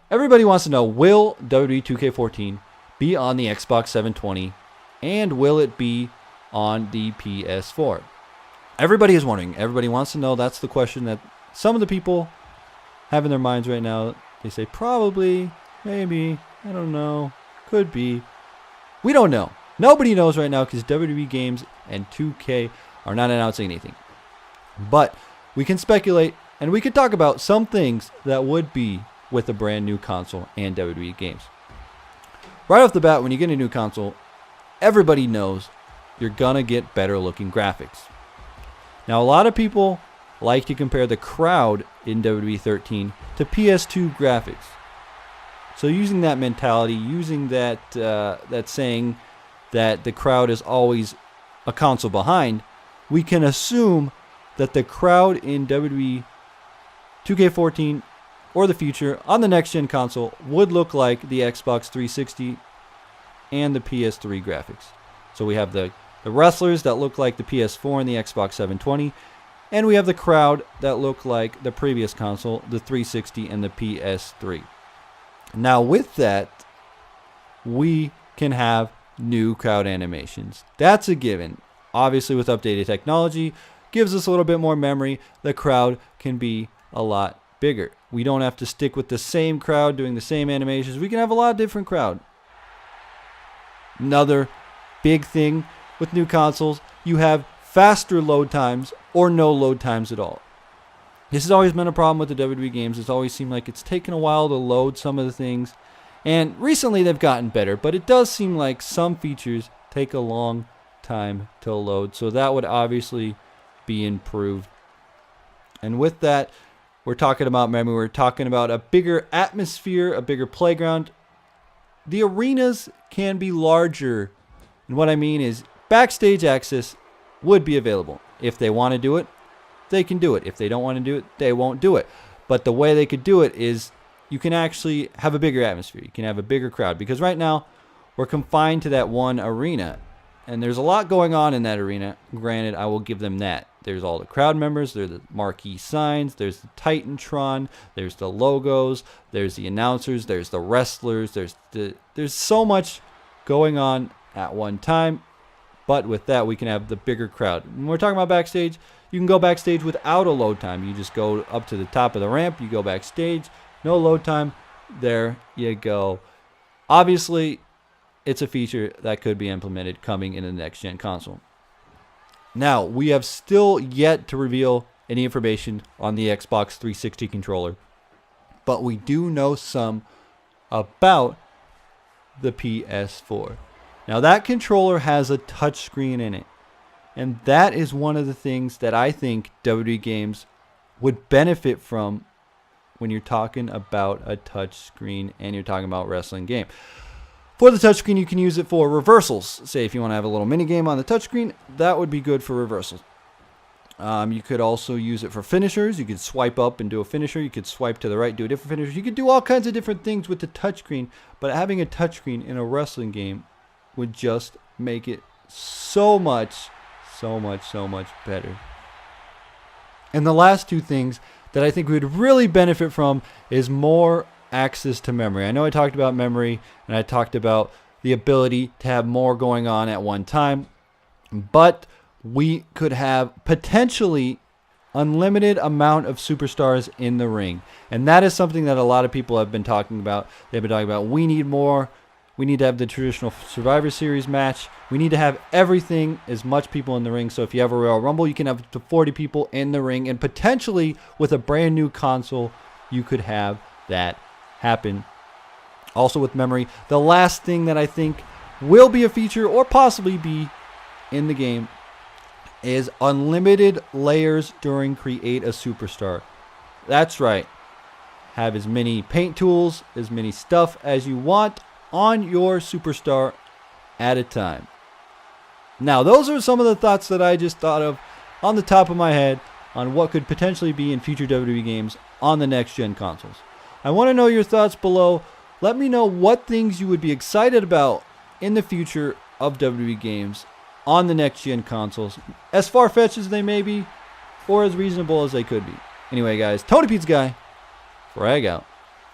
Everybody wants to know, will WWE 2K14 be on the Xbox 720 and will it be on the PS4? Everybody is wondering. Everybody wants to know. That's the question that some of the people have in their minds right now. They say probably, maybe, I don't know, could be. We don't know. Nobody knows right now because WWE Games and 2K are not announcing anything. But we can speculate and we can talk about some things that would be with a brand new console and WWE Games. Right off the bat, when you get a new console, everybody knows you're gonna get better looking graphics. Now, a lot of people like to compare the crowd in WWE 13 to PS2 graphics. So using that mentality, using that saying that the crowd is always a console behind, we can assume that the crowd in WWE 2K14 or the future on the next gen console would look like the Xbox 360 and the PS3 graphics. So we have the wrestlers that look like the PS4 and the Xbox 720, and we have the crowd that look like the previous console, the 360 and the PS3. Now with that, we can have new crowd animations. That's a given. Obviously with updated technology, gives us a little bit more memory. The crowd can be a lot bigger. We don't have to stick with the same crowd doing the same animations. We can have a lot of different crowd. Another big thing with new consoles, you have faster load times or no load times at all. This has always been a problem with the WWE games. It's always seemed like it's taken a while to load some of the things. And recently they've gotten better, but it does seem like some features take a long time to load. So that would obviously be improved. And with that, we're talking about memory. We're talking about a bigger atmosphere, a bigger playground. The arenas can be larger. And what I mean is backstage access would be available. If they want to do it, they can do it. If they don't want to do it, they won't do it. But the way they could do it is you can actually have a bigger atmosphere. You can have a bigger crowd. Because right now, we're confined to that one arena. And there's a lot going on in that arena. Granted, I will give them that. There's all the crowd members. There's the marquee signs. There's the Titantron. There's the logos. There's the announcers. There's the wrestlers. There's so much going on at one time. But with that, we can have the bigger crowd. When we're talking about backstage, you can go backstage without a load time. You just go up to the top of the ramp. You go backstage. No load time. There you go. Obviously, it's a feature that could be implemented coming in the next-gen console. Now, we have still yet to reveal any information on the Xbox 360 controller. But we do know some about the PS4. Now, that controller has a touchscreen in it. And that is one of the things that I think WWE Games would benefit from when you're talking about a touchscreen and you're talking about wrestling game. For the touchscreen, you can use it for reversals. Say if you want to have a little mini game on the touchscreen, that would be good for reversals. You could also use it for finishers. You could swipe up and do a finisher. You could swipe to the right, do a different finisher. You could do all kinds of different things with the touchscreen. But having a touchscreen in a wrestling game would just make it so much better. And the last two things that I think we would really benefit from is more access to memory. I know I talked about memory and I talked about the ability to have more going on at one time, but we could have potentially unlimited amount of superstars in the ring. And that is something that a lot of people have been talking about. They've been talking about we need more. We need to have the traditional Survivor Series match. We need to have everything, as much people in the ring. So if you have a Royal Rumble, you can have up to 40 people in the ring. And potentially, with a brand new console, you could have that happen. Also with memory, the last thing that I think will be a feature or possibly be in the game is unlimited layers during Create a Superstar. That's right. Have as many paint tools, as many stuff as you want on your superstar at a time. Now, those are some of the thoughts that I just thought of on the top of my head on what could potentially be in future WWE games on the next-gen consoles. I want to know your thoughts below. Let me know what things you would be excited about in the future of WWE games on the next-gen consoles, as far-fetched as they may be, or as reasonable as they could be. Anyway, guys, Tony Pizza Guy, frag out.